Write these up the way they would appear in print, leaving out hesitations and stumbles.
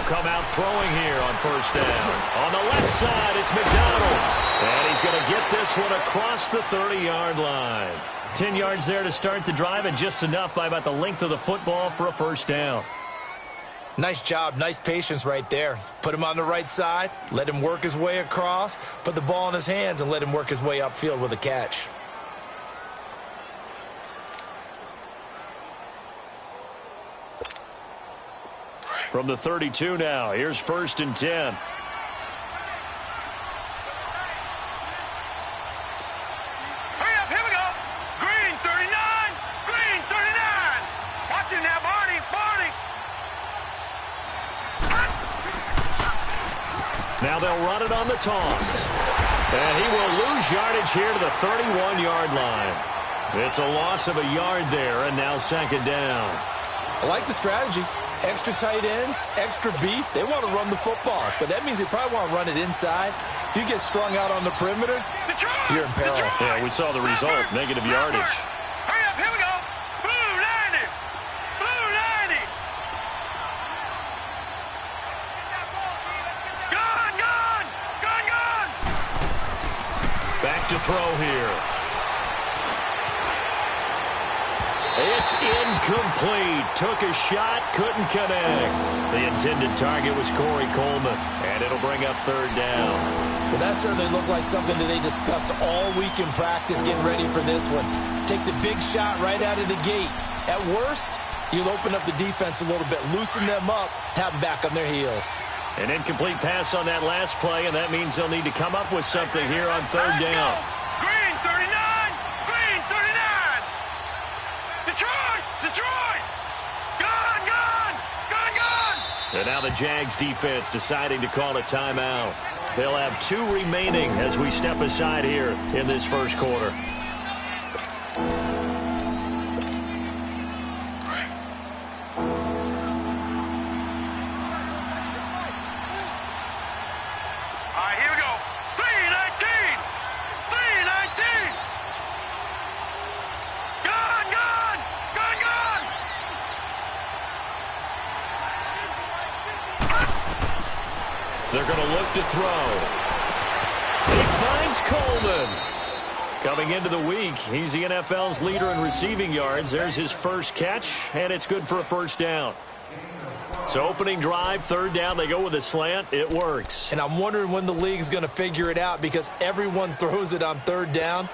come out throwing here on first down. On the left side, it's McDonald. And he's going to get this one across the 30-yard line. 10 yards there to start the drive, and just enough by about the length of the football for a first down. Nice job, nice patience right there. Put him on the right side, let him work his way across, put the ball in his hands, and let him work his way upfield with a catch. From the 32 now, here's 1st and 10. Now they'll run it on the toss. And he will lose yardage here to the 31-yard line. It's a loss of a yard there, and now 2nd down. I like the strategy. Extra tight ends, extra beef. They want to run the football, but that means they probably want to run it inside. If you get strung out on the perimeter, you're in peril. Yeah, we saw the result, negative yardage. Hurry up, here we go. Blue 90. Blue 90. Gun, gun, gun, gun. Back to throw here. It's incomplete. Took a shot, couldn't connect. The intended target was Corey Coleman, and it'll bring up 3rd down. Well, that certainly looked like something that they discussed all week in practice getting ready for this one. Take the big shot right out of the gate. At worst, you'll open up the defense a little bit, loosen them up, have them back on their heels. An incomplete pass on that last play, and that means they'll need to come up with something here on 3rd down. Green 39. Green 39. Detroit! Detroit! Gun! Gun! Gun! Gun! And now the Jags defense deciding to call a timeout. They'll have 2 remaining as we step aside here in this first quarter. All right, here we go. 319! 319! Gun! Gun! Gun! Gun! They're going to look to throw. He finds Coleman. Coming into the week, he's the NFL's leader in receiving yards. There's his first catch, and it's good for a first down. So opening drive, 3rd down, they go with a slant. It works. And I'm wondering when the league's going to figure it out because everyone throws it on 3rd down.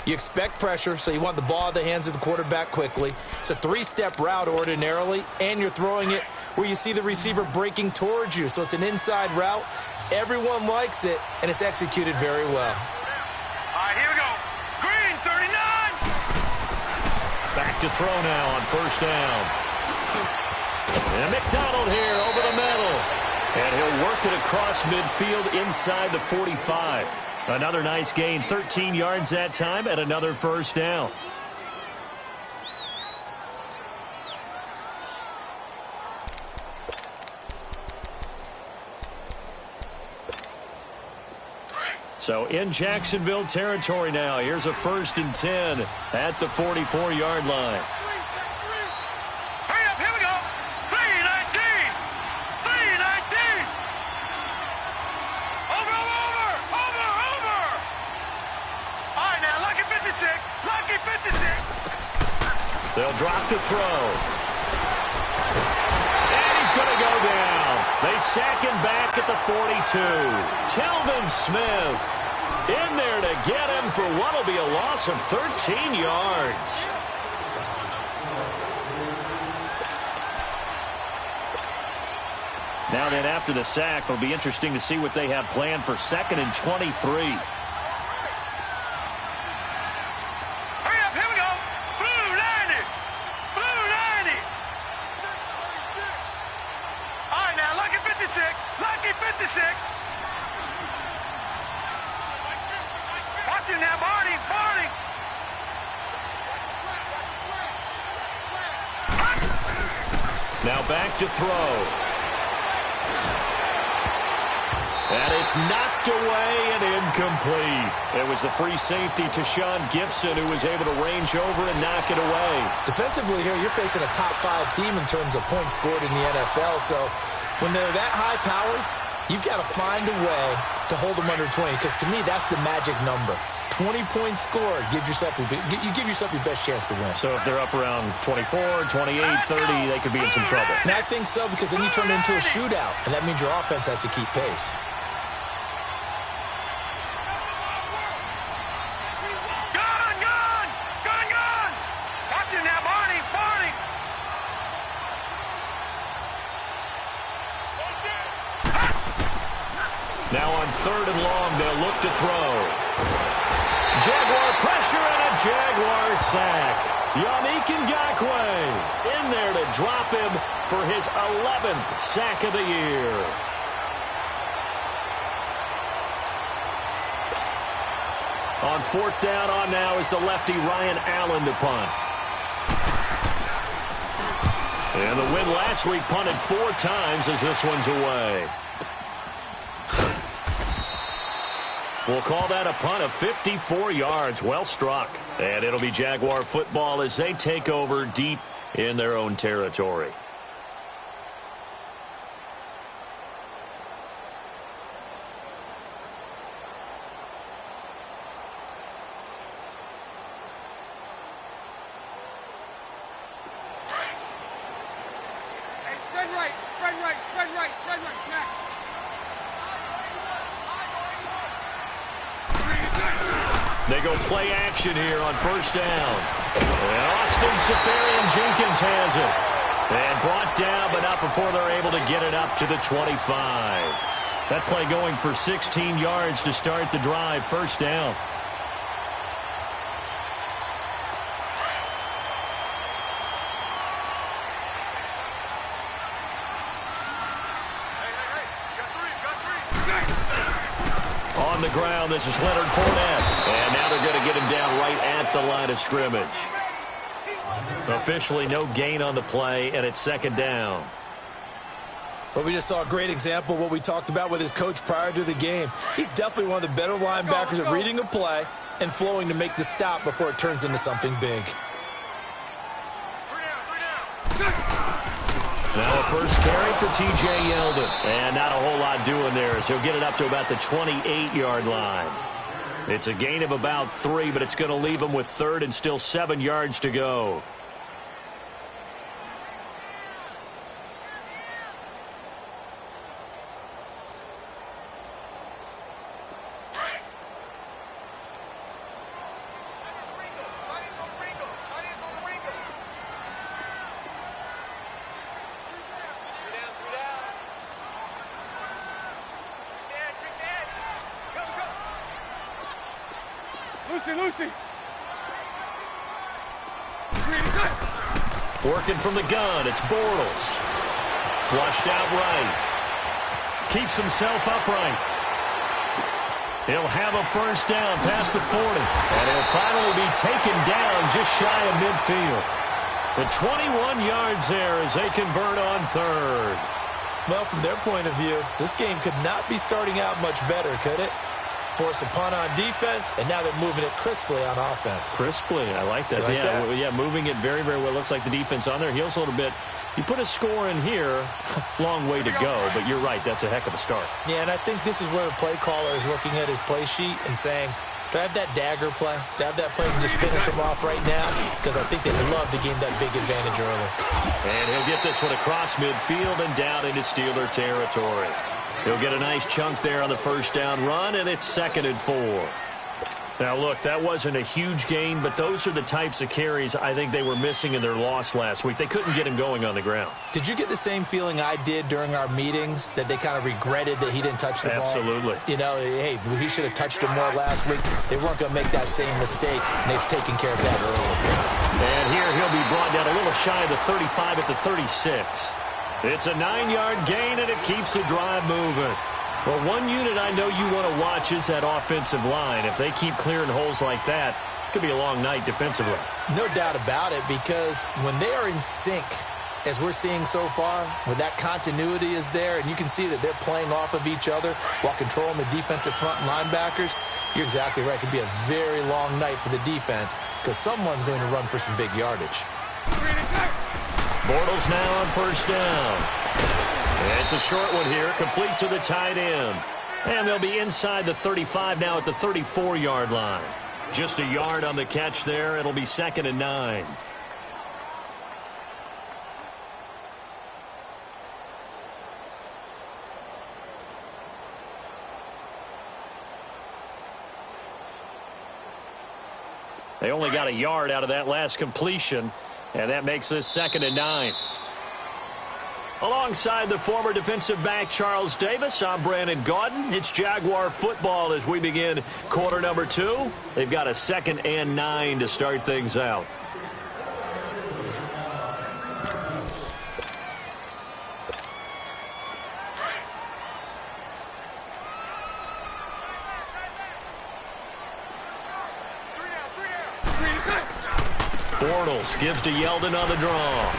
You expect pressure, so you want the ball in the hands of the quarterback quickly. It's a 3-step route ordinarily, and you're throwing it where you see the receiver breaking towards you. So it's an inside route. Everyone likes it, and it's executed very well. All right, here we go. Green 39! Back to throw now on 1st down. And McDonald here over the middle. And he'll work it across midfield inside the 45. Another nice gain, 13 yards that time, and another first down. So in Jacksonville territory now. Here's a 1st and 10 at the 44-yard line. Hurry up, here we go. 319! 319! Over! All right, now, lucky 56. Lucky 56. They'll drop to throw. And he's going to go down. They sack him back at the 42. Telvin Smith in there to get him for what will be a loss of 13 yards. Now then, after the sack, it'll be interesting to see what they have planned for 2nd and 23. Lucky 56. Watch him now, Barney. Barney. Now back to throw. And it's knocked away and incomplete. It was the free safety to Sean Gibson who was able to range over and knock it away. Defensively here, you're facing a top 5 team in terms of points scored in the NFL, so When they're that high-powered, you've got to find a way to hold them under 20, because to me, that's the magic number. 20-point score, you give yourself your best chance to win. So if they're up around 24, 28, 30, they could be in some trouble. And I think so, because then you turn it into a shootout, and that means your offense has to keep pace. Now on 3rd and long, they'll look to throw. Jaguar pressure and a Jaguar sack. Yannick Ngakoue in there to drop him for his 11th sack of the year. On 4th down, on now is the lefty Ryan Allen to punt. And the win last week, punted 4 times as this one's away. We'll call that a punt of 54 yards. Well struck. And it'll be Jaguar football as they take over deep in their own territory. Hey, spread right, spread right, spread right, spread right, smack. They go play action here on 1st down. And Austin Seferian-Jenkins has it. And brought down, but not before they're able to get it up to the 25. That play going for 16 yards to start the drive. 1st down. On the ground, this is Leonard Fournette. And now they're going to get him down right at the line of scrimmage. Officially no gain on the play, and it's 2nd down. But we just saw a great example of what we talked about with his coach prior to the game. He's definitely one of the better linebackers at reading a play and flowing to make the stop before it turns into something big. Now a first carry for T.J. Yeldon. And not a whole lot doing there as he'll get it up to about the 28-yard line. It's a gain of about 3, but it's going to leave him with 3rd and still 7 yards to go. Lucy. Working from the gun, it's Bortles. Flushed out right. Keeps himself upright. He'll have a first down past the 40. And he'll finally be taken down just shy of midfield. The 21 yards there as they convert on 3rd. Well, from their point of view, this game could not be starting out much better, could it? Force a punt on defense, and now they're moving it crisply on offense. Crisply, I like that. Yeah, moving it very, very well. Looks like the defense on their heels a little bit. You put a score in here, long way to go, but you're right, that's a heck of a start. Yeah, and I think this is where the play caller is looking at his play sheet and saying, do I have that dagger play? Do I have that play and just finish them off right now? Because I think they'd love to gain that big advantage early. And he'll get this one across midfield and down into Steeler territory. He'll get a nice chunk there on the first down run, and it's 2nd and 4. Now, look, that wasn't a huge gain, but those are the types of carries I think they were missing in their loss last week. They couldn't get him going on the ground. Did you get the same feeling I did during our meetings, that they kind of regretted that he didn't touch the ball? Absolutely. You know, hey, he should have touched him more last week. They weren't going to make that same mistake, and they've taken care of that early. And here he'll be brought down a little shy of the 35 at the 36. It's a 9-yard gain, and it keeps the drive moving. Well, one unit I know you want to watch is that offensive line. If they keep clearing holes like that, it could be a long night defensively. No doubt about it, because when they are in sync, as we're seeing so far, when that continuity is there, and you can see that they're playing off of each other while controlling the defensive front and linebackers, you're exactly right. It could be a very long night for the defense because someone's going to run for some big yardage. Bortles now on first down. It's a short one here, complete to the tight end. And they'll be inside the 35 now at the 34-yard line. Just a yard on the catch there. It'll be 2nd and 9. They only got a yard out of that last completion, and that makes this 2nd and 9. Alongside the former defensive back Charles Davis, I'm Brandon Gaudin. It's Jaguar football as we begin quarter number 2. They've got a 2nd and 9 to start things out. Bortles gives to Yeldon on the draw.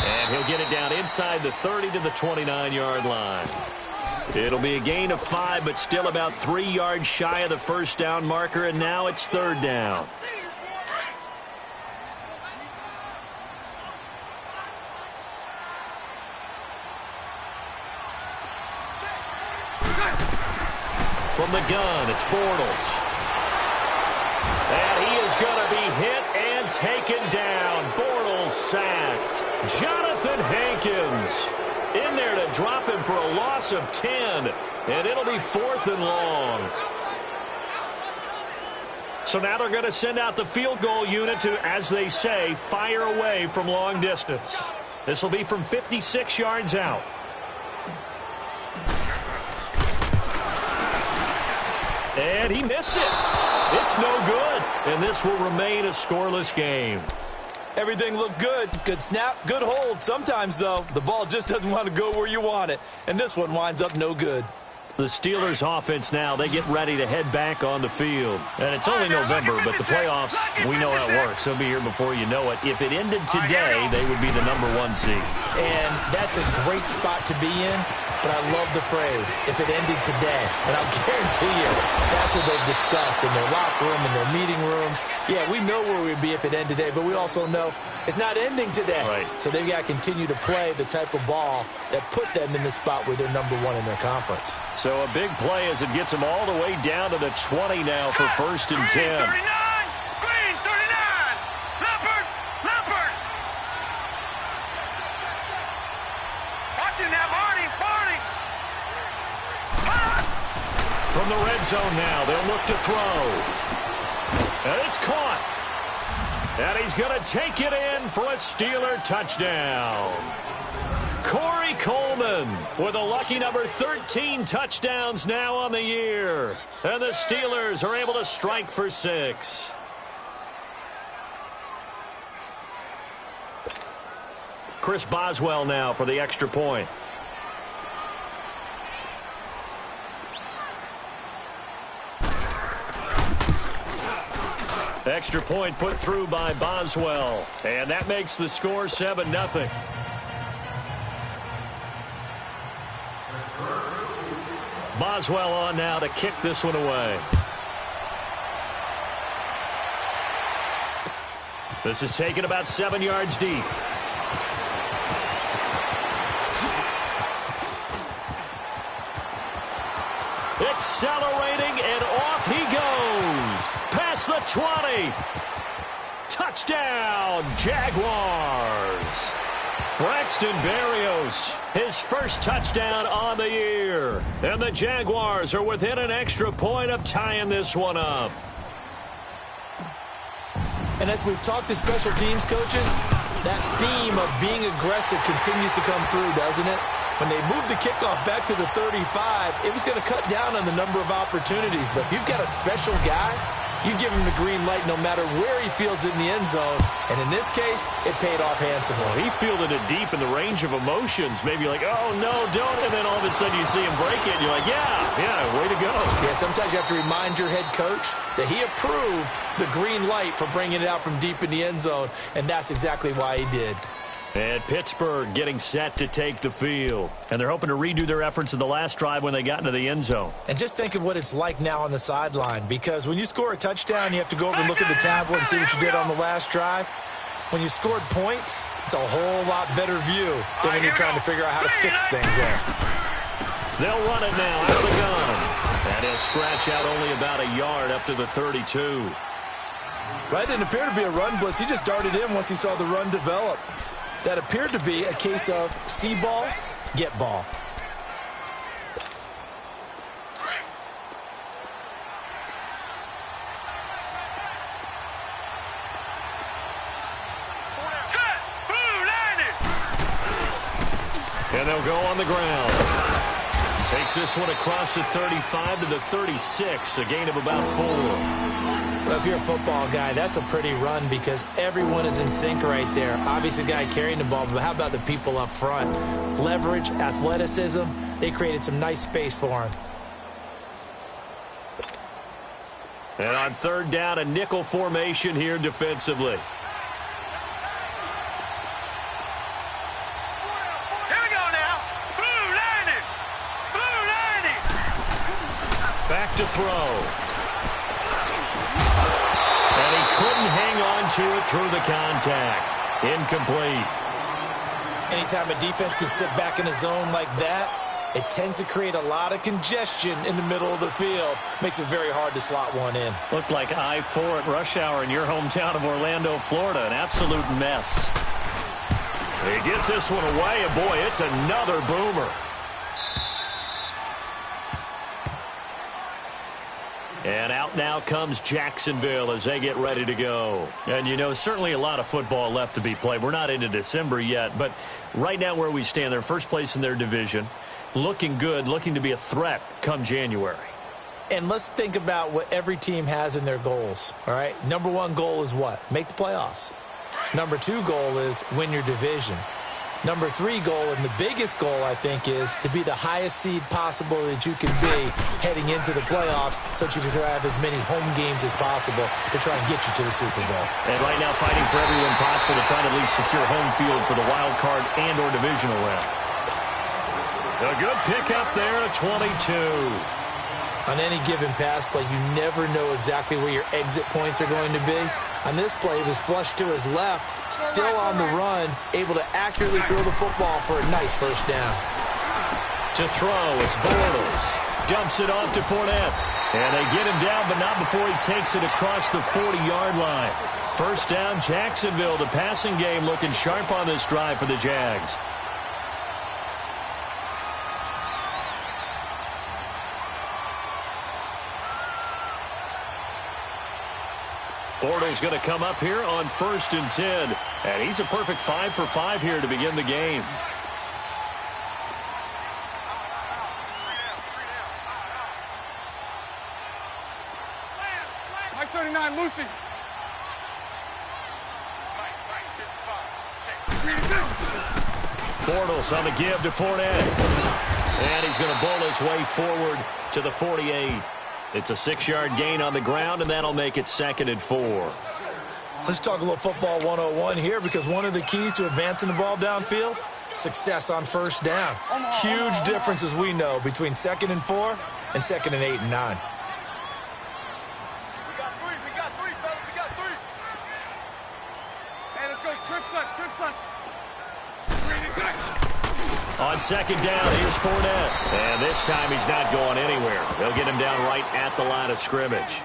And he'll get it down inside the 30 to the 29-yard line. It'll be a gain of 5, but still about 3 yards shy of the first down marker, and now it's 3rd down. From the gun, it's Bortles. And he is going to be hit and taken down. Bortles sacked. Jonathan Hankins in there to drop him for a loss of 10. And it'll be 4th and long. So now they're going to send out the field goal unit to, as they say, fire away from long distance. This will be from 56 yards out. And he missed it. It's no good, and this will remain a scoreless game. Everything looked good. Good snap, good hold. Sometimes, though, the ball just doesn't want to go where you want it, and this one winds up no good. The Steelers offense now, they get ready to head back on the field. And it's only November, but the playoffs, we know how it works. They'll be here before you know it. If it ended today, they would be the #1 seed. And that's a great spot to be in. But I love the phrase, if it ended today. And I'll guarantee you, that's what they've discussed in their locker room, in their meeting rooms. Yeah, we know where we'd be if it ended today, but we also know it's not ending today. Right. So they've got to continue to play the type of ball that put them in the spot where they're #1 in their conference. So a big play as it gets them all the way down to the 20 now for 1st and 10. Green, 39. Leopard. Watching that, Barney. From the red zone now, they'll look to throw. And it's caught. And he's going to take it in for a Steeler touchdown. Corey Coleman with a lucky number 13 touchdowns now on the year. And the Steelers are able to strike for 6. Chris Boswell now for the extra point. Extra point put through by Boswell. And that makes the score 7-0. Boswell on now to kick this one away. This is taken about 7 yards deep. Accelerating, and off he goes. Past the 20. Touchdown, Jaguars. Braxton Berrios, his first touchdown on the year. And the Jaguars are within an extra point of tying this one up. And as we've talked to special teams coaches, that theme of being aggressive continues to come through, doesn't it? When they moved the kickoff back to the 35, it was going to cut down on the number of opportunities. But if you've got a special guy, you give him the green light no matter where he fields it in the end zone. And in this case, it paid off handsomely. He fielded it deep in the range of emotions. Maybe like, oh, no, don't. And then all of a sudden you see him break it. And you're like, yeah, way to go. Yeah, sometimes you have to remind your head coach that he approved the green light for bringing it out from deep in the end zone. And that's exactly why he did. And Pittsburgh getting set to take the field. And they're hoping to redo their efforts in the last drive when they got into the end zone. And just think of what it's like now on the sideline. Because when you score a touchdown, you have to go over and look at the tablet and see what you did on the last drive. When you scored points, It's a whole lot better view than when you're trying to figure out how to fix things there. They'll run it now out of the gun. And he'll scratch out only about a yard up to the 32. Well, it didn't appear to be a run blitz. He just darted in once he saw the run develop. That appeared to be a case of see ball, get ball. And they'll go on the ground. Takes this one across the 35 to the 36, a gain of about 4. Well, if you're a football guy, that's a pretty run because everyone is in sync right there. Obviously, the guy carrying the ball, but how about the people up front? Leverage, athleticism, they created some nice space for him. And on third down, a nickel formation here defensively. Back to throw. And he couldn't hang on to it through the contact. Incomplete. Anytime a defense can sit back in a zone like that, it tends to create a lot of congestion in the middle of the field. Makes it very hard to slot one in. Looked like I-4 at rush hour in your hometown of Orlando, Florida. An absolute mess. He gets this one away, and boy, it's another boomer. And out now comes Jacksonville as they get ready to go. And, you know, certainly a lot of football left to be played. We're not into December yet, but right now where we stand, they're first place in their division, looking good, looking to be a threat come January. And let's think about what every team has in their goals, all right? Number one goal is what? Make the playoffs. Number two goal is win your division. Number three goal, and the biggest goal, I think, is to be the highest seed possible that you can be heading into the playoffs so that you can have as many home games as possible to try and get you to the Super Bowl. And right now fighting for every win possible to try to at least secure home field for the wild card and or divisional round. A good pickup there at 22. On any given pass play, you never know exactly where your exit points are going to be. On this play, it was flushed to his left, still on the run, able to accurately throw the football for a nice first down. To throw, it's Bortles. Dumps it off to Fournette. And they get him down, but not before he takes it across the 40-yard line. First down, Jacksonville. The passing game looking sharp on this drive for the Jags. Bortles going to come up here on 1st and 10. And he's a perfect 5 for 5 here to begin the game. Mike 39, Lucy. Bortles on the give to Fournette. And he's going to bowl his way forward to the 48. It's a 6-yard gain on the ground, and that'll make it 2nd and 4. Let's talk a little football 101 here, because one of the keys to advancing the ball downfield, success on first down. Huge difference, as we know, between 2nd and 4 and 2nd and 8 and 9. We got three, fellas. We got three. Hey, let's go. Trips left, trips left. On 2nd down, here's Fournette. And this time he's not going anywhere. They'll get him down right at the line of scrimmage.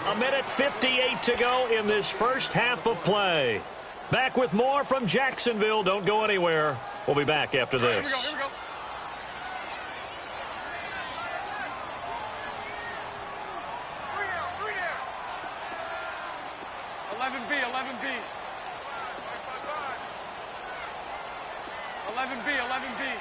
1:58 to go in this first half of play. Back with more from Jacksonville. Don't go anywhere. We'll be back after this. Here we go. 11B, 11B. 11B, 11B.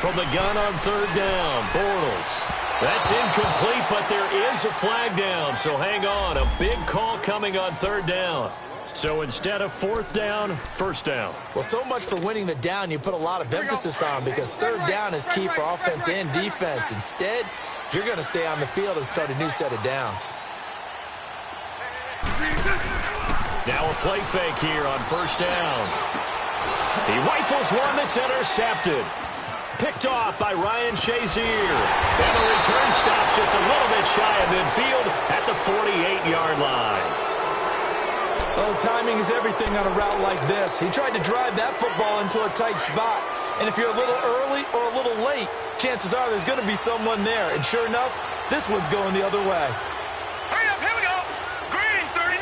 From the gun on 3rd down, Bortles. That's incomplete, but there is a flag down, so hang on. A big call coming on 3rd down. So instead of 4th down, 1st down. Well, so much for winning the down you put a lot of emphasis on, because 3rd down is key for offense and defense. Instead, you're going to stay on the field and start a new set of downs. Now a play fake here on 1st down. He rifles one that's intercepted. Picked off by Ryan Shazier. And the return stops just a little bit shy of midfield at the 48-yard line. timing is everything on a route like this. He tried to drive that football into a tight spot. And if you're a little early or a little late, chances are there's going to be someone there. And sure enough, this one's going the other way. Hurry up, here we go. Green 39,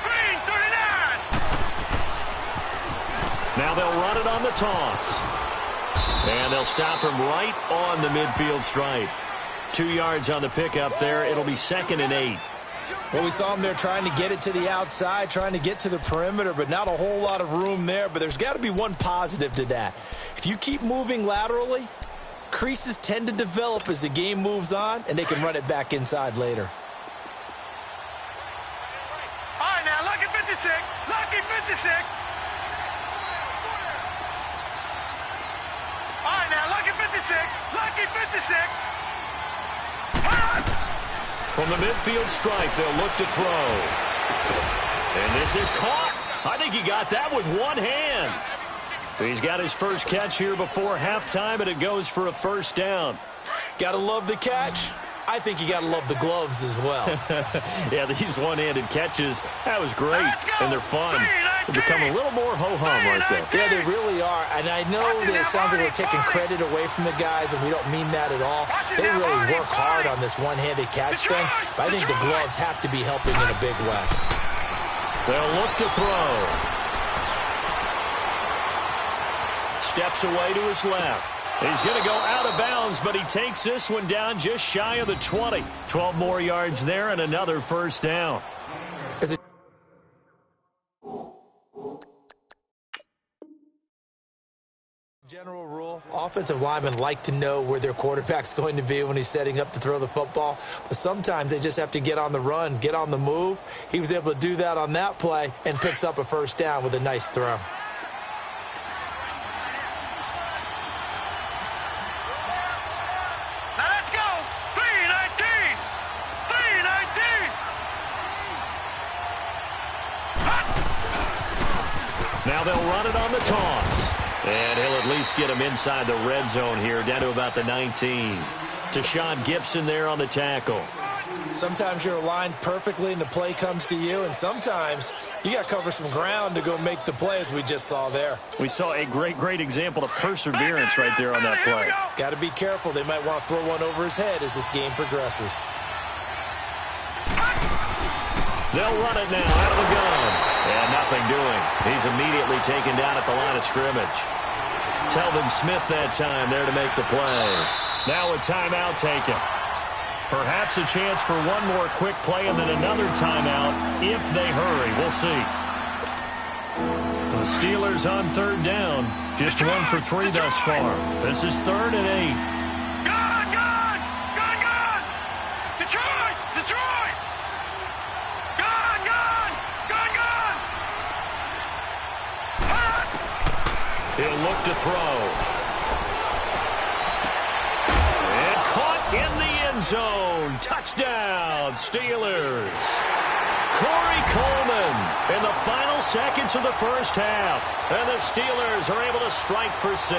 green 39. Now they'll run it on the toss. And they'll stop him right on the midfield stripe. 2 yards on the pickup there. It'll be 2nd and 8. Well, we saw him there trying to get it to the outside, trying to get to the perimeter, but not a whole lot of room there. But there's got to be one positive to that. If you keep moving laterally, creases tend to develop as the game moves on, and they can run it back inside later. All right, now, lucky 56, lucky 56. All right, now, lucky 56, lucky 56. From the midfield stripe, they'll look to throw. And this is caught. I think he got that with one hand. He's got his first catch here before halftime, and it goes for a first down. Gotta love the catch. I think you gotta love the gloves as well. Yeah, these one-handed catches, that was great, and they're fun. They become a little more ho-hum right there. Yeah, they really are. And I know that it sounds like we're taking credit away from the guys, and we don't mean that at all. They really work hard on this one-handed catch thing, but I think the gloves have to be helping in a big way. They'll look to throw. Steps away to his left. He's going to go out of bounds, but he takes this one down just shy of the 20. 12 more yards there and another first down. General rule, offensive linemen like to know where their quarterback's going to be when he's setting up to throw the football, but sometimes they just have to get on the run, get on the move. He was able to do that on that play and picks up a first down with a nice throw. Now let's go. 319, 319. Now they'll run it on the toss. And he'll at least get him inside the red zone here, down to about the 19. Tashawn Gibson there on the tackle. Sometimes you're aligned perfectly and the play comes to you, and sometimes you got to cover some ground to go make the play, as we just saw there. We saw a great example of perseverance right there on that play. Got to be careful. They might want to throw one over his head as this game progresses. They'll run it now out of the gun. And nothing doing. He's immediately taken down at the line of scrimmage. Telvin Smith that time there to make the play. Now a timeout taken. Perhaps a chance for one more quick play and then another timeout if they hurry. We'll see. The Steelers on third down. Just 1 for 3 thus far. This is 3rd and 8. Gone! Detroit! Gone! He'll look to throw. And caught in the end zone. Touchdown, Steelers. Corey Coleman in the final seconds of the first half. And the Steelers are able to strike for 6.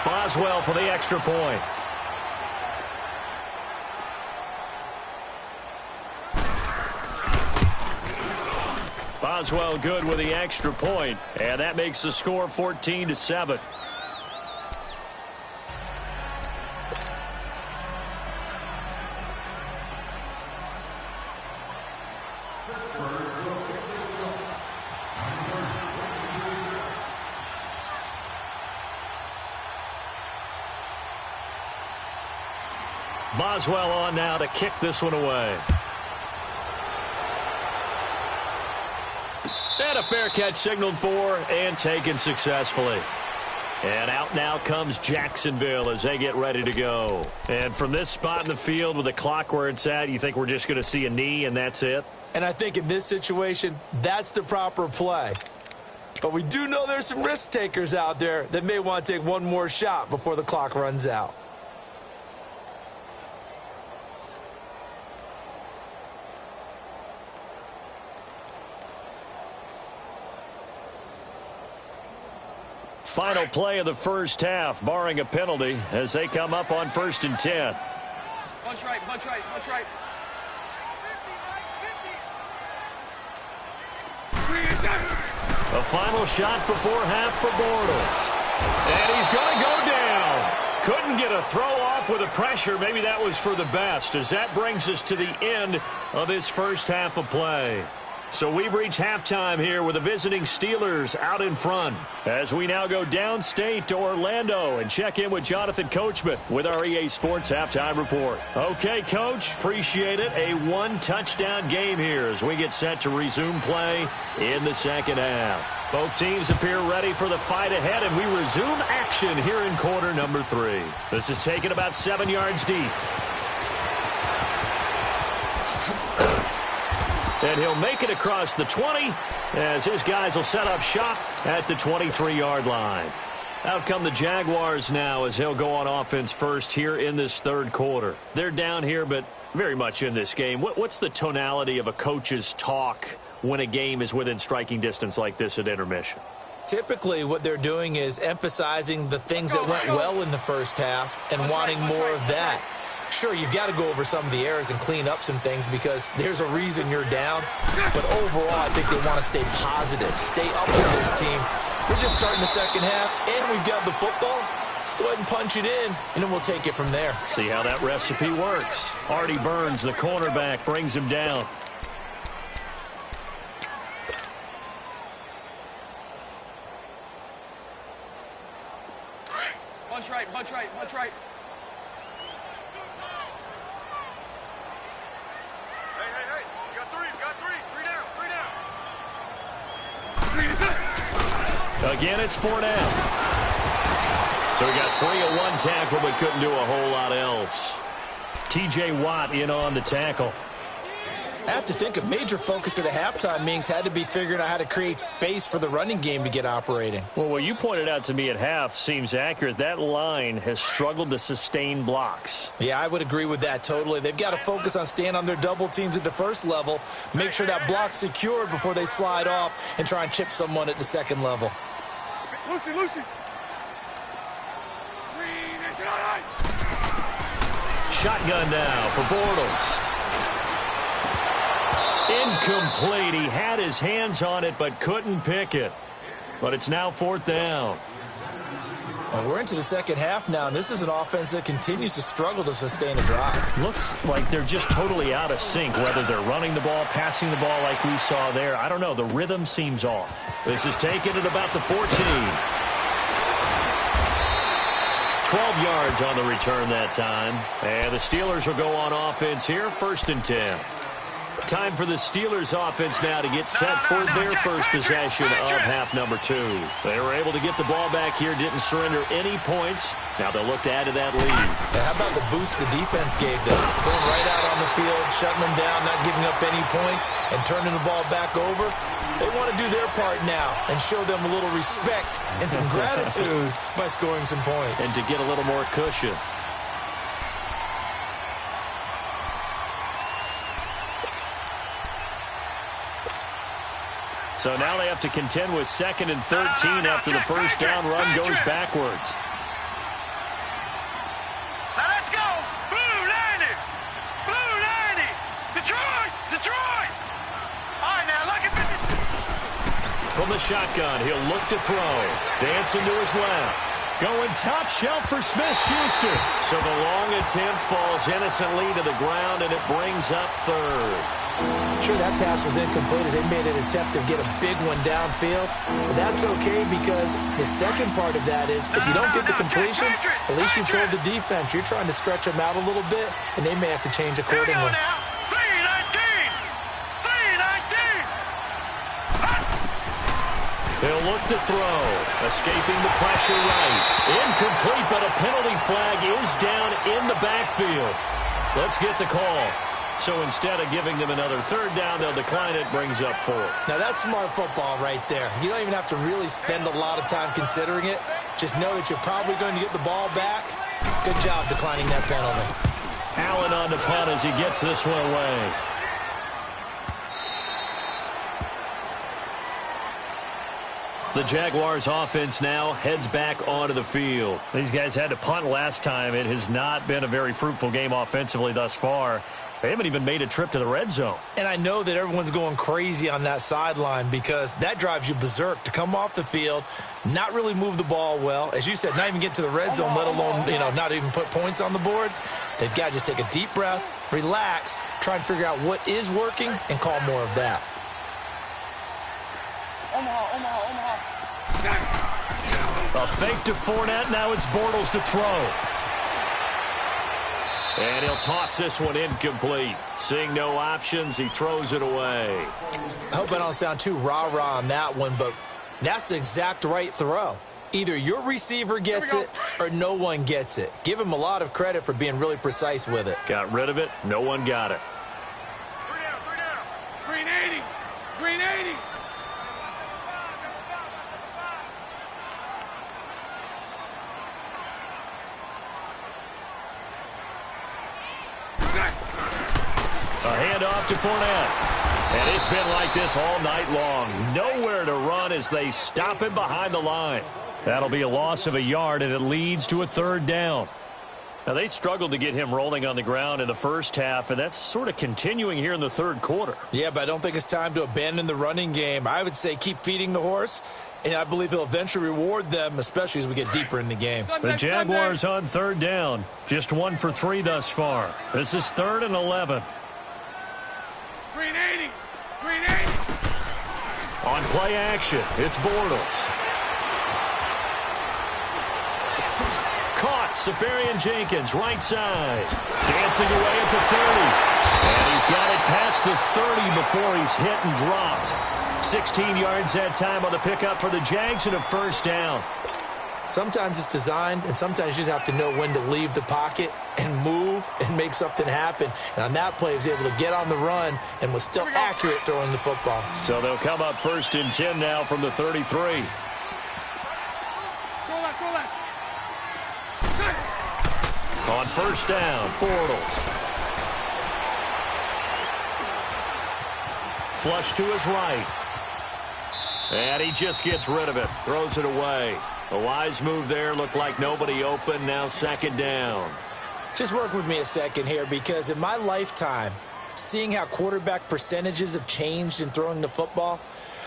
Boswell for the extra point. Boswell good with the extra point, and that makes the score 14-7. Boswell on now to kick this one away. And a fair catch signaled for and taken successfully. And out now comes Jacksonville as they get ready to go. And from this spot in the field with the clock where it's at, you think we're just going to see a knee and that's it? And I think in this situation, that's the proper play. But we do know there's some risk takers out there that may want to take one more shot before the clock runs out. Final play of the first half, barring a penalty, as they come up on 1st and 10. Punch right, punch right, punch right. A final shot before half for Bortles. And he's going to go down. Couldn't get a throw off with the pressure. Maybe that was for the best, as that brings us to the end of this first half of play. So we've reached halftime here with the visiting Steelers out in front, as we now go downstate to Orlando and check in with Jonathan Coachman with our EA Sports Halftime Report. Okay, Coach, appreciate it. A one-touchdown game here as we get set to resume play in the second half. Both teams appear ready for the fight ahead, and we resume action here in quarter number 3. This is taken about 7 yards deep. And he'll make it across the 20 as his guys will set up shop at the 23-yard line. Out come the Jaguars now as they'll go on offense first here in this third quarter. They're down here, but very much in this game. What's the tonality of a coach's talk when a game is within striking distance like this at intermission? Typically, what they're doing is emphasizing the things that went well in the first half and wanting more of that. Sure, you've got to go over some of the errors and clean up some things because there's a reason you're down. But overall, I think they want to stay positive, stay up with this team. We're just starting the second half, and we've got the football. Let's go ahead and punch it in, and then we'll take it from there. See how that recipe works. Artie Burns, the cornerback, brings him down. Punch right, punch right, punch right. Again, it's Fournette. So we got 3 at one tackle, but couldn't do a whole lot else. T.J. Watt in on the tackle. I have to think a major focus of the halftime meetings had to be figuring out how to create space for the running game to get operating. Well, what you pointed out to me at half seems accurate. That line has struggled to sustain blocks. Yeah, I would agree with that totally. They've got to focus on staying on their double teams at the first level, make sure that block's secured before they slide off and try and chip someone at the second level. Lucy. Shotgun now for Bortles. Incomplete. He had his hands on it but couldn't pick it. But it's now 4th down. Well, we're into the second half now, and this is an offense that continues to struggle to sustain a drive. Looks like they're just totally out of sync, whether they're running the ball, passing the ball like we saw there. I don't know. The rhythm seems off. This is taken at about the 14. 12 yards on the return that time. And the Steelers will go on offense here, 1st and 10. Time for the Steelers offense now to get set for their first possession of half number 2. They were able to get the ball back here, didn't surrender any points. Now they'll look to add to that lead. Now, how about the boost the defense gave them? Going right out on the field, shutting them down, not giving up any points, and turning the ball back over. They want to do their part now and show them a little respect and some gratitude by scoring some points. And to get a little more cushion. So now they have to contend with 2nd and 13 after the first down run goes backwards. Now let's go. Blue 90. Blue 90. Detroit. All right, now look at this. From the shotgun, he'll look to throw. Dancing to his left. Going top shelf for Smith-Schuster. So the long attempt falls innocently to the ground, and it brings up 3rd. Sure, that pass was incomplete as they made an attempt to get a big one downfield. But that's okay because the second part of that is if you don't get the completion, at least you told the defense you're trying to stretch them out a little bit, and they may have to change accordingly. Here we go now. 3-19. He'll look to throw. Escaping the pressure right. Incomplete, but a penalty flag is down in the backfield. Let's get the call. So instead of giving them another 3rd down, they'll decline it, brings up 4. Now that's smart football right there. You don't even have to really spend a lot of time considering it. Just know that you're probably going to get the ball back. Good job declining that penalty. Allen on the punt as he gets this one away. The Jaguars offense now heads back onto the field. These guys had to punt last time. It has not been a very fruitful game offensively thus far. They haven't even made a trip to the red zone. And I know that everyone's going crazy on that sideline because that drives you berserk to come off the field, not really move the ball well. As you said, not even get to the red zone, let alone, not even put points on the board. They've got to just take a deep breath, relax, try and figure out what is working, and call more of that. Omaha. A fake to Fournette. Now it's Bortles to throw. And he'll toss this one incomplete. Seeing no options, he throws it away. I hope I don't sound too rah-rah on that one, but that's the exact right throw. Either your receiver gets it or no one gets it. Give him a lot of credit for being really precise with it. Got rid of it. No one got it. 3 down. Green 80. Green 80. A handoff to Fournette. And it's been like this all night long. Nowhere to run as they stop him behind the line. That'll be a loss of a yard, and it leads to a third down. Now, they struggled to get him rolling on the ground in the first half, and that's sort of continuing here in the third quarter. Yeah, but I don't think it's time to abandon the running game. I would say keep feeding the horse, and I believe he'll eventually reward them, especially as we get deeper in the game. The Jaguars on third down. Just 1 for 3 thus far. This is 3rd and 11. Green 80. Green 80. On play action, it's Bortles. Caught. Safarian Jenkins, right side. Dancing away at the 30. And he's got it past the 30 before he's hit and dropped. 16 yards that time on the pickup for the Jags and a first down. Sometimes it's designed, and sometimes you just have to know when to leave the pocket and move and make something happen. And on that play, he was able to get on the run and was still accurate throwing the football. So they'll come up 1st and 10 now from the 33. On first down, Bortles. Flush to his right. And he just gets rid of it. Throws it away. A wise move there. Looked like nobody open. Now 2nd down. Just work with me a second here, because in my lifetime, seeing how quarterback percentages have changed in throwing the football,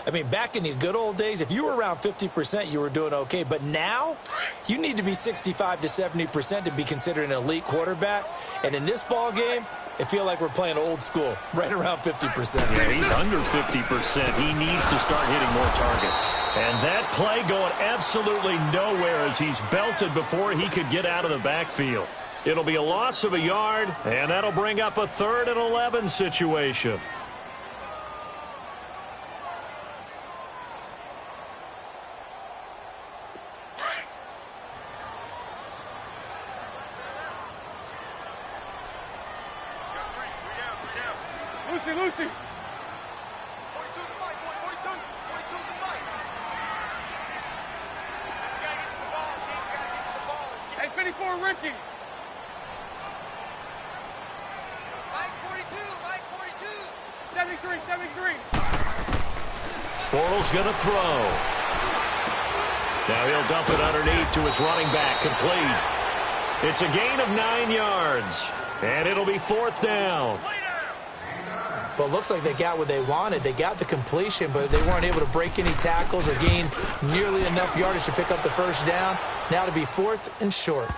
I mean, back in the good old days, if you were around 50%, you were doing okay. But now, you need to be 65 to 70% to be considered an elite quarterback. And in this ball game, I feel like we're playing old school, right around 50%. Yeah, he's under 50%. He needs to start hitting more targets. And that play going absolutely nowhere as he's belted before he could get out of the backfield. It'll be a loss of a yard, and that'll bring up a 3rd and 11 situation. Lucy. 42 to the fight, 42 to the fight. You gotta get to the ball, King. You gotta get to the ball. Hey, 54, Ricky. Mike 42. 73. Bortles going to throw. Now he'll dump it underneath to his running back. Complete. It's a gain of 9 yards. And it'll be 4th down. Well, it looks like they got what they wanted. They got the completion, but they weren't able to break any tackles or gain nearly enough yardage to pick up the first down. Now to be 4th and short.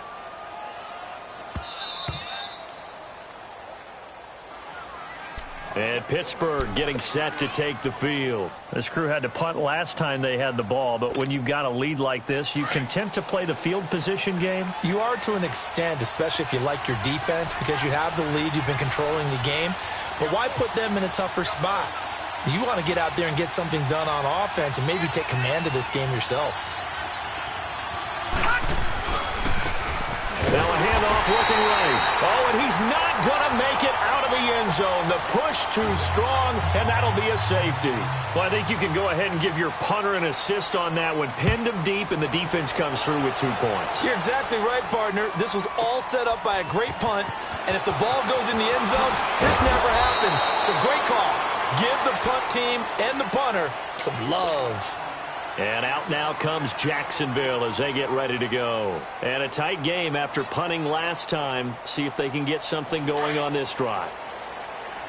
And Pittsburgh getting set to take the field. This crew had to punt last time they had the ball, but when you've got a lead like this, you content to play the field position game? You are to an extent, especially if you like your defense, because you have the lead, you've been controlling the game. But why put them in a tougher spot? You want to get out there and get something done on offense and maybe take command of this game yourself. Now a handoff looking right. Oh, and he's not going to make it out of the end zone. The push too strong, and that'll be a safety. Well, I think you can go ahead and give your punter an assist on that one. Pinned him deep, and the defense comes through with 2 points. You're exactly right, partner. This was all set up by a great punt, and if the ball goes in the end zone, this never happens. So great call. Give the punt team and the punter some love. And out now comes Jacksonville as they get ready to go. And a tight game after punting last time. See if they can get something going on this drive.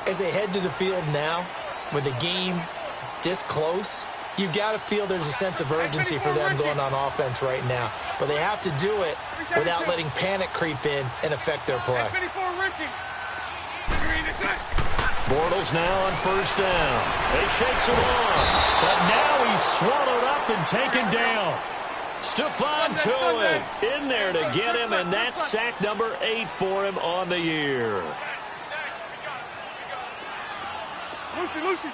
As they head to the field now, with the game this close, you've got to feel there's a sense of urgency for them going on offense right now. But they have to do it without letting panic creep in and affect their play. Bortles now on first down. He shakes it off. But now he's swallowed up and taken down. Stephon Tuitt in there to get him, and that's sack number 8 for him on the year. Lucy.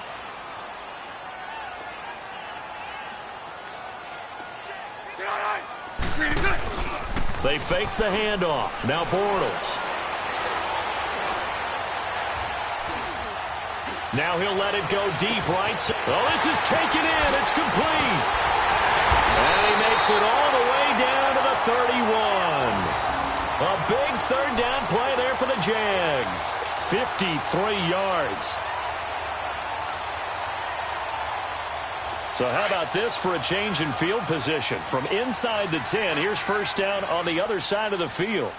They fake the handoff. Now Bortles. Now he'll let it go deep right side. Oh, this is taken in. It's complete. And he makes it all the way down to the 31. A big third down play there for the Jags. 53 yards. So how about this for a change in field position? From inside the 10, here's first down on the other side of the field.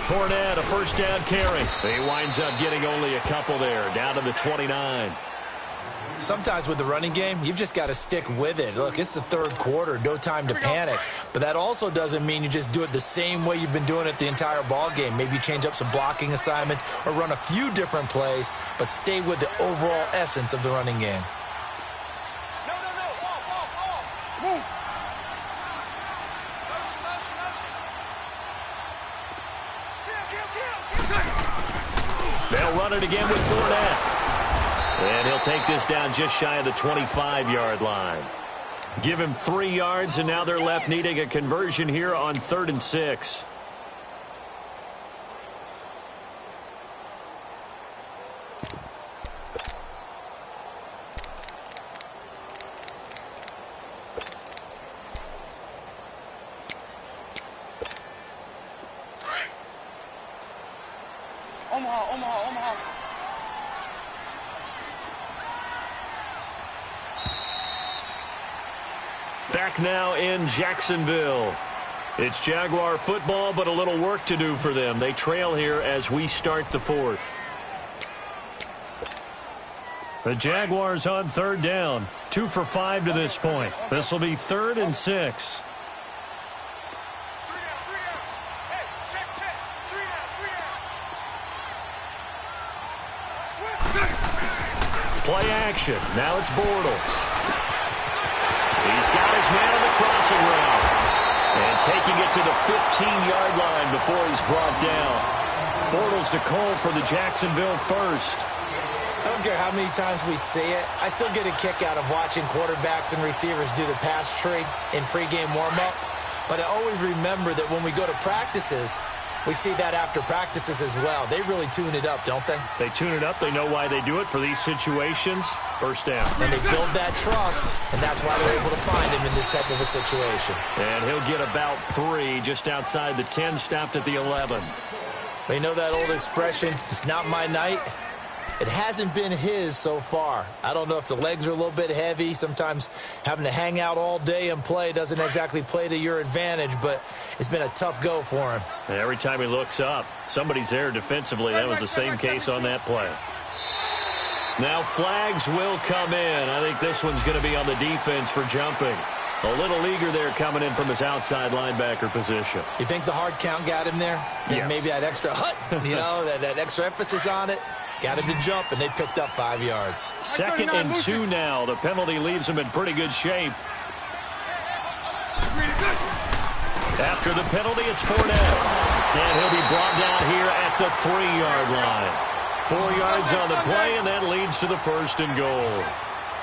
Fournette, a first down carry. He winds up getting only a couple there, down to the 29. Sometimes with the running game, you've just got to stick with it. Look, it's the third quarter, no time to panic. But that also doesn't mean you just do it the same way you've been doing it the entire ball game. Maybe change up some blocking assignments or run a few different plays, but stay with the overall essence of the running game. Move. They'll run it again with Fournette. And he'll take this down just shy of the 25-yard line. Give him 3 yards, and now they're left needing a conversion here on 3rd and 6. Omaha. Back now in Jacksonville. It's Jaguar football, but a little work to do for them. They trail here as we start the 4th. The Jaguars on 3rd down. 2 for 5 to this point. This will be 3rd and 6. Play action. Now it's Bortles. He's got his man on the crossing route. And taking it to the 15-yard line before he's brought down. Bortles to call for the Jacksonville first. I don't care how many times we see it. I still get a kick out of watching quarterbacks and receivers do the pass tree in pregame warm-up. But I always remember that when we go to practices, we see that after practices as well. They really tune it up, don't they? They tune it up. They know why they do it for these situations. First down. And they build that trust, and that's why they're able to find him in this type of a situation. And he'll get about 3 just outside the 10, stopped at the 11. We know that old expression, it's not my night. It hasn't been his so far. I don't know if the legs are a little bit heavy. Sometimes having to hang out all day and play doesn't exactly play to your advantage, but it's been a tough go for him. And every time he looks up, somebody's there defensively. That was the same case on that play. Now flags will come in. I think this one's going to be on the defense for jumping. A little eager there coming in from his outside linebacker position. You think the hard count got him there? Yes. Maybe that extra that extra emphasis on it. Got him to jump, and they picked up 5 yards. 2nd and 2 now. The penalty leaves him in pretty good shape. After the penalty, it's Fournette. And he'll be brought down here at the 3-yard line. 4 yards on the play, and that leads to the 1st and goal.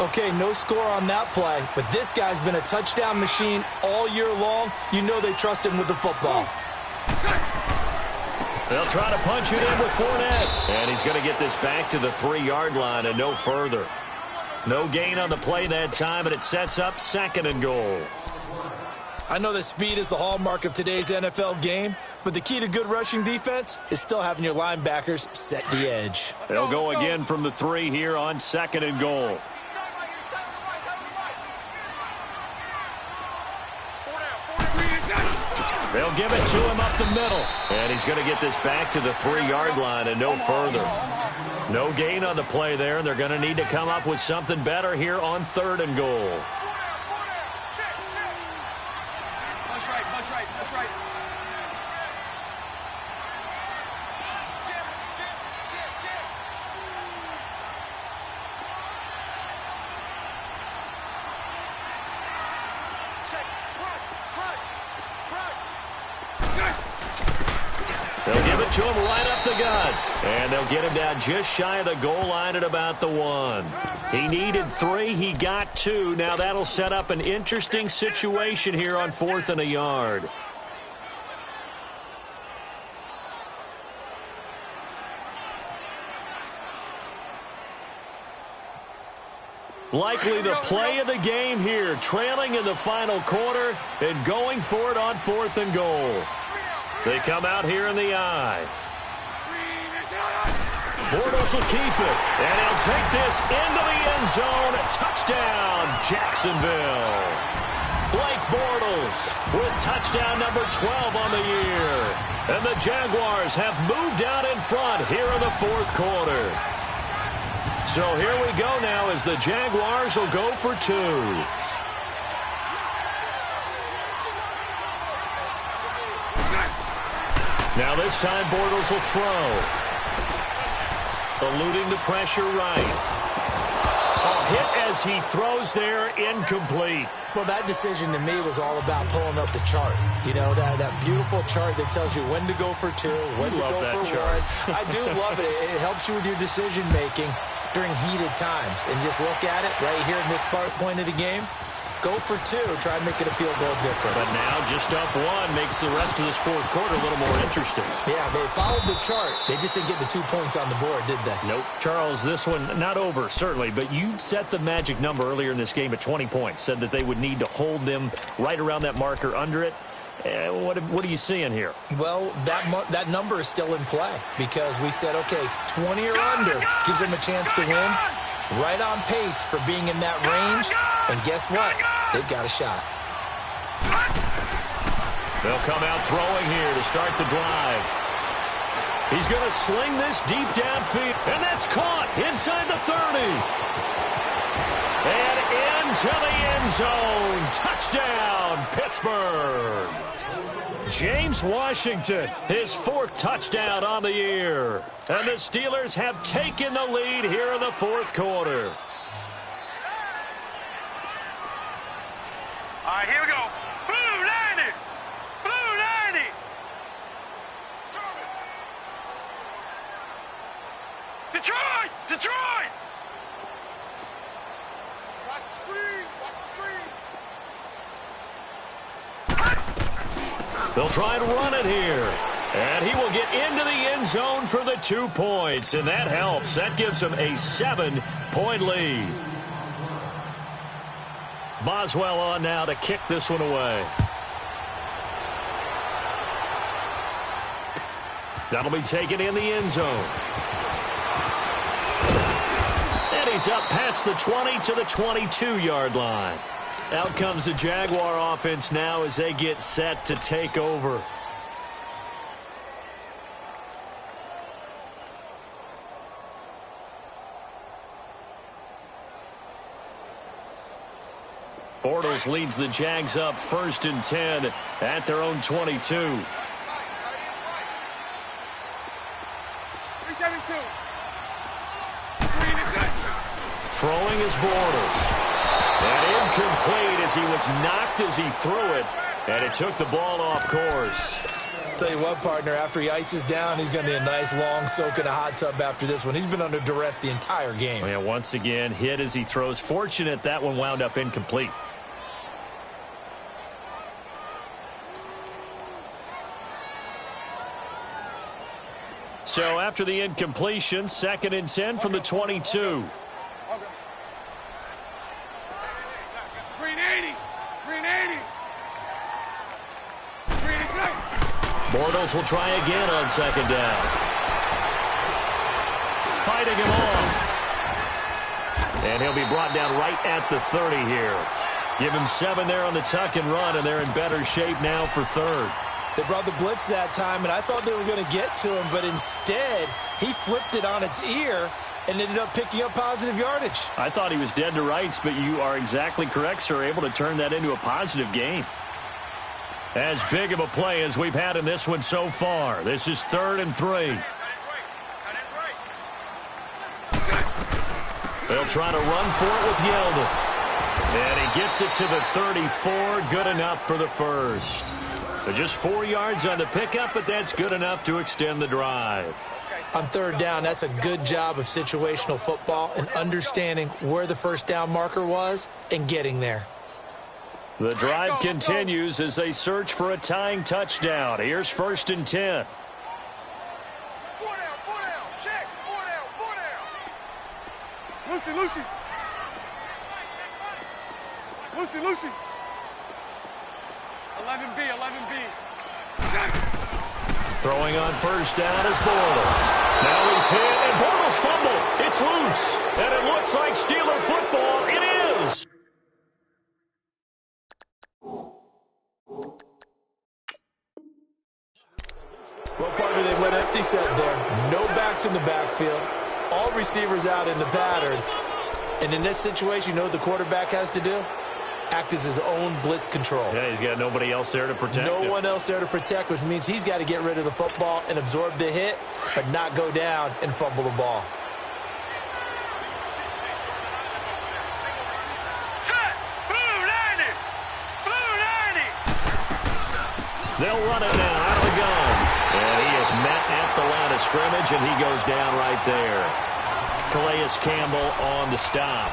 Okay, no score on that play, but this guy's been a touchdown machine all year long. You know they trust him with the football. They'll try to punch it in with Fournette. And he's going to get this back to the 3-yard line and no further. No gain on the play that time, and it sets up 2nd and goal. I know that speed is the hallmark of today's NFL game, but the key to good rushing defense is still having your linebackers set the edge. They'll go again from the 3 here on 2nd and goal. They'll give it to him up the middle. And he's going to get this back to the 3-yard line and no further. No gain on the play there. They're going to need to come up with something better here on 3rd and goal. That's right. They'll give it to him right up the gut. And they'll get him down just shy of the goal line at about the 1. He needed 3. He got 2. Now that'll set up an interesting situation here on 4th and a yard. Likely the play of the game here, trailing in the final quarter and going for it on 4th and goal. They come out here in the eye. Bortles will keep it, and he'll take this into the end zone. Touchdown, Jacksonville. Blake Bortles with touchdown number 12 on the year. And the Jaguars have moved out in front here in the 4th quarter. So here we go now as the Jaguars will go for 2. Now this time Bortles will throw. Eluding the pressure right. A hit as he throws there, incomplete. Well, that decision to me was all about pulling up the chart. You know, that beautiful chart that tells you when to go for 2, when to go for 1. I do love it. It helps you with your decision making during heated times. And just look at it right here in this point of the game. Go for 2. Try and make it a field goal difference. But now just up 1 makes the rest of this 4th quarter a little more interesting. Yeah, they followed the chart. They just didn't get the 2 points on the board, did they? Nope. Charles, this one not over, certainly, but you set the magic number earlier in this game at 20 points. Said that they would need to hold them right around that marker under it. What are you seeing here? Well, that number is still in play because we said, okay, 20 or under gives them a chance to win. Right on pace for being in that range. And guess what? They've got a shot. They'll come out throwing here to start the drive. He's going to sling this deep downfield. And that's caught inside the 30. And into the end zone. Touchdown, Pittsburgh. James Washington, his 4th touchdown on the year. And the Steelers have taken the lead here in the 4th quarter. All right, here we go. Blue 90. Blue 90. Detroit. Detroit. Watch the screen. Watch the screen. They'll try and run it here. And he will get into the end zone for the 2 points. And that helps. That gives him a 7-point lead. Boswell on now to kick this one away. That'll be taken in the end zone. And he's up past the 20 to the 22-yard line. Out comes the Jaguar offense now as they get set to take over. Bortles leads the Jags up 1st and 10 at their own 22. 372. Throwing is Bortles. And incomplete as he was knocked as he threw it. And it took the ball off course. Tell you what, partner, after he ices down, he's going to need a nice long soak in a hot tub after this one. He's been under duress the entire game. Yeah, once again, hit as he throws. Fortunate that one wound up incomplete. So after the incompletion, 2nd and 10 from the 22. Bortles will try again on second down. Fighting him off. And he'll be brought down right at the 30 here. Give him 7 there on the tuck and run, and they're in better shape now for third. They brought the blitz that time, and I thought they were going to get to him, but instead, he flipped it on its ear and ended up picking up positive yardage. I thought he was dead to rights, but you are exactly correct, sir, able to turn that into a positive gain. As big of a play as we've had in this one so far. This is 3rd and 3. They'll try to run for it with Yeldon. And he gets it to the 34. Good enough for the first. So just 4 yards on the pickup, but that's good enough to extend the drive. On 3rd down, that's a good job of situational football and understanding where the first down marker was and getting there. The drive continues as they search for a tying touchdown. Here's 1st and 10. 4 down, check, 4 down. Lucy. 11B. Throwing on 1st down is Bortles. Now he's hit, and Bortles fumbled. It's loose, and it looks like Steeler football. It is. Well, partner, they went empty set there. No backs in the backfield. All receivers out in the pattern. And in this situation, you know what the quarterback has to do? Act as his own blitz control. Yeah, he's got nobody else there to protect him. No one else there to protect, which means he's got to get rid of the football and absorb the hit, but not go down and fumble the ball. Set! Blue 90! They'll run it now out of the gun. And he is met at the line of scrimmage, and he goes down right there. Calais Campbell on the stop.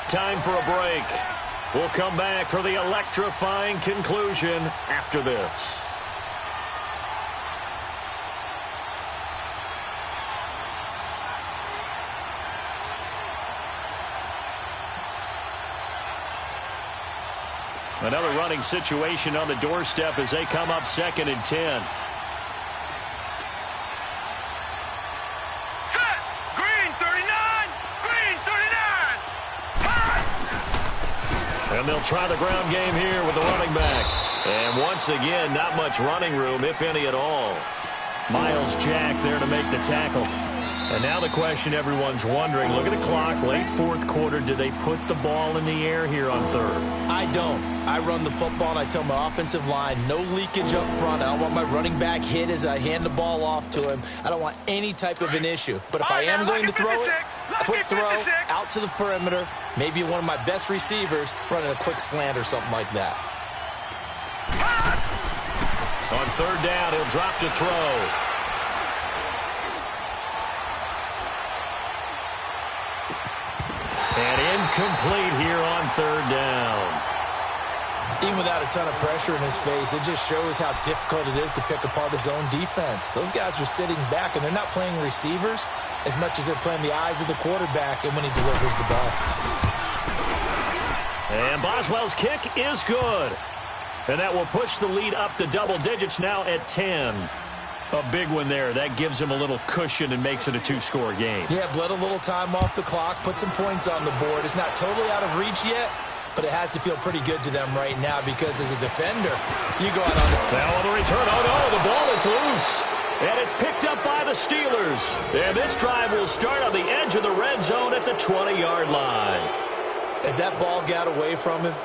Time for a break. We'll come back for the electrifying conclusion after this. Another running situation on the doorstep as they come up 2nd and 10. And they'll try the ground game here with the running back. And once again, not much running room, if any at all. Miles Jack there to make the tackle. And now the question everyone's wondering, look at the clock, late 4th quarter, do they put the ball in the air here on 3rd? I don't. I run the football, and I tell my offensive line, no leakage up front. I don't want my running back hit as I hand the ball off to him. I don't want any type of an issue. But if I am going to throw it, quick throw, out to the perimeter, maybe one of my best receivers running a quick slant or something like that. On 3rd down, he'll drop to throw. And incomplete here on 3rd down. Even without a ton of pressure in his face, it just shows how difficult it is to pick apart his own defense. Those guys are sitting back, and they're not playing receivers as much as they're playing the eyes of the quarterback and when he delivers the ball. And Boswell's kick is good. And that will push the lead up to double digits now at 10. A big one there. That gives him a little cushion and makes it a 2-score game. Yeah, bled a little time off the clock, put some points on the board. It's not totally out of reach yet, but it has to feel pretty good to them right now because as a defender, you go out on the... Now on the return, oh no, the ball is loose. And it's picked up by the Steelers. And this drive will start on the edge of the red zone at the 20-yard line. As that ball got away from him,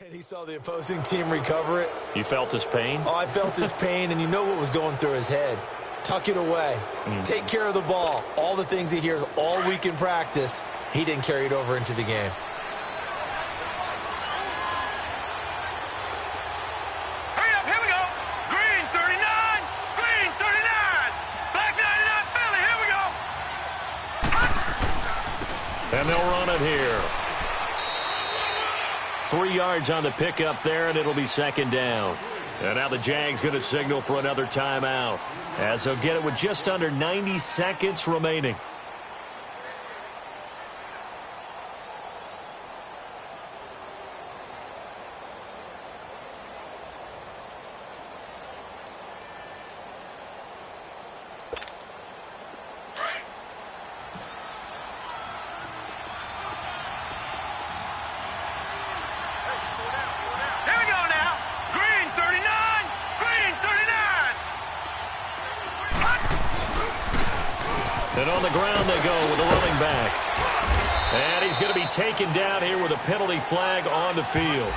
And he saw the opposing team recover it. You felt his pain? Oh, I felt his pain, and you know what was going through his head. Tuck it away. Take care of the ball. All the things he hears all week in practice, he didn't carry it over into the game. Hurry up, here we go. Green 39, green 39. Black 99 Philly, here we go. And they'll run it here. 3 yards on the pickup there, and it'll be second down. And now the Jags going to signal for another timeout, as they'll get it with just under 90 seconds remaining. Here we go now. Green 39, green 39. And on the ground they go with a running back. And he's going to be taken down here with a penalty flag on the field.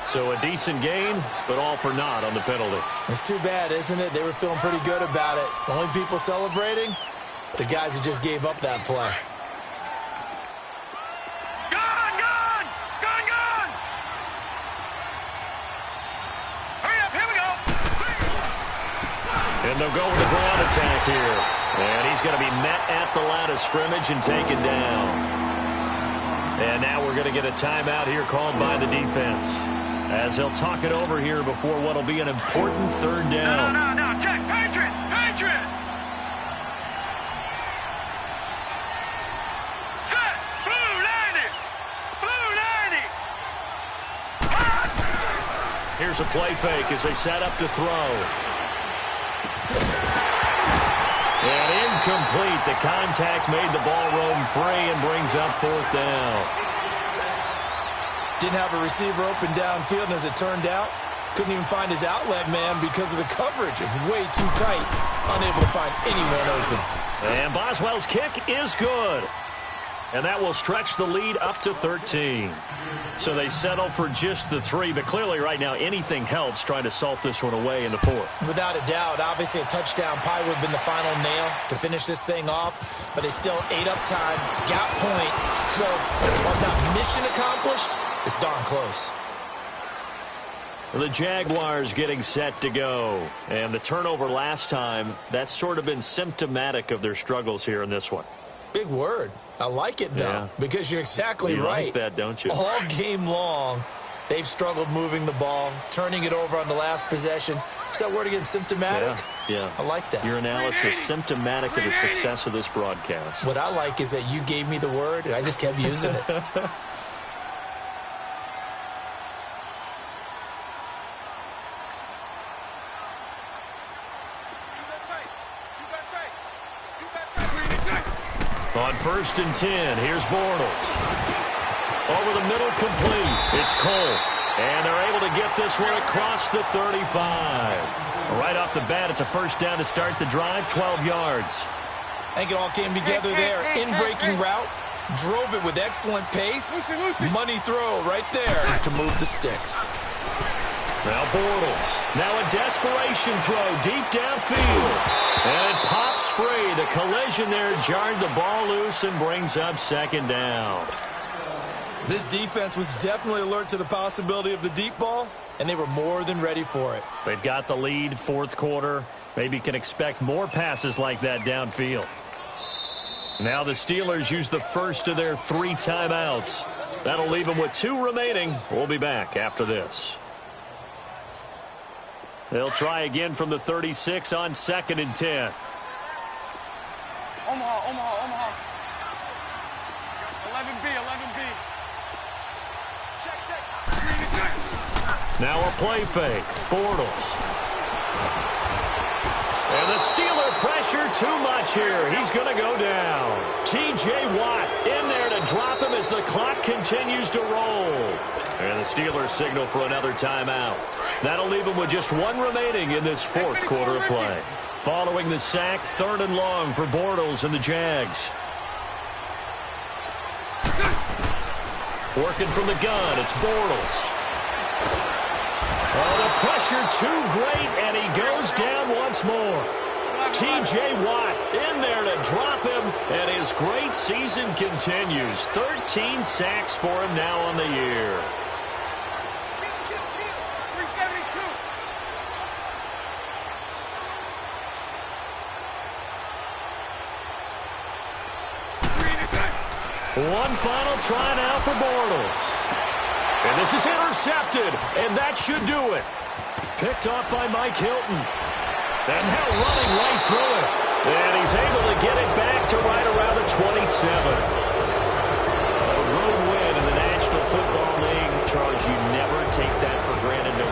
So a decent gain, but all for naught on the penalty. It's too bad, isn't it? They were feeling pretty good about it. The only people celebrating, the guys who just gave up that play. Gone, gone, gone, gone. Hurry up, here we go. And they'll go with the ground attack here. And he's going to be met at the line of scrimmage and taken down. And now we're going to get a timeout here called by the defense, as they'll talk it over here before what will be an important third down. No, check, Patriot, Patriot. Set, blue 90, blue 90. Here's a play fake as they set up to throw. And incomplete. The contact made the ball roam free and brings up fourth down. Didn't have a receiver open downfield, and as it turned out, couldn't even find his outlet man because of the coverage. It was way too tight, unable to find anyone open. And Boswell's kick is good. And that will stretch the lead up to 13. So they settle for just the 3, but clearly right now anything helps trying to salt this one away in the 4th. Without a doubt, obviously a touchdown probably would have been the final nail to finish this thing off, but they still ate up time, got points. So while it's not mission accomplished, it's darn close. The Jaguars getting set to go. And the turnover last time, that's sort of been symptomatic of their struggles here in this one. Big word. I like it, though, because you're exactly right. You like that, don't you? All game long, they've struggled moving the ball, turning it over on the last possession. Is that word again, symptomatic? Yeah. I like that. Your analysis, symptomatic of the success of this broadcast. What I like is that you gave me the word, and I just kept using it. On 1st and 10, here's Bortles. Over the middle, complete. It's Cole. And they're able to get this one across the 35. Right off the bat, it's a first down to start the drive, 12 yards. I think it all came together there. In-breaking route, drove it with excellent pace. Money throw right there to move the sticks. Now Bortles. Now a desperation throw deep downfield. And it pops free. The collision there jarred the ball loose and brings up second down. This defense was definitely alert to the possibility of the deep ball, and they were more than ready for it. They've got the lead, 4th quarter. Maybe can expect more passes like that downfield. Now the Steelers use the first of their 3 timeouts. That'll leave them with 2 remaining. We'll be back after this. They'll try again from the 36 on 2nd and 10. Omaha. 11B. Check. Now a play fake. Bortles. And the Steeler pressure too much here. He's going to go down. T.J. Watt in there to drop him as the clock continues to roll. And the Steelers signal for another timeout. That'll leave them with just 1 remaining in this 4th quarter of play. Following the sack, 3rd and long for Bortles and the Jags. Working from the gun, it's Bortles. Oh, the pressure too great, and he goes down once more. T.J. Watt in there to drop him, and his great season continues. 13 sacks for him now on the year. One final try now for Bortles. And this is intercepted, and that should do it. Picked off by Mike Hilton. And now running right through it. And he's able to get it back to right around the 27. A road win in the National Football League. Charles, you never take that for granted no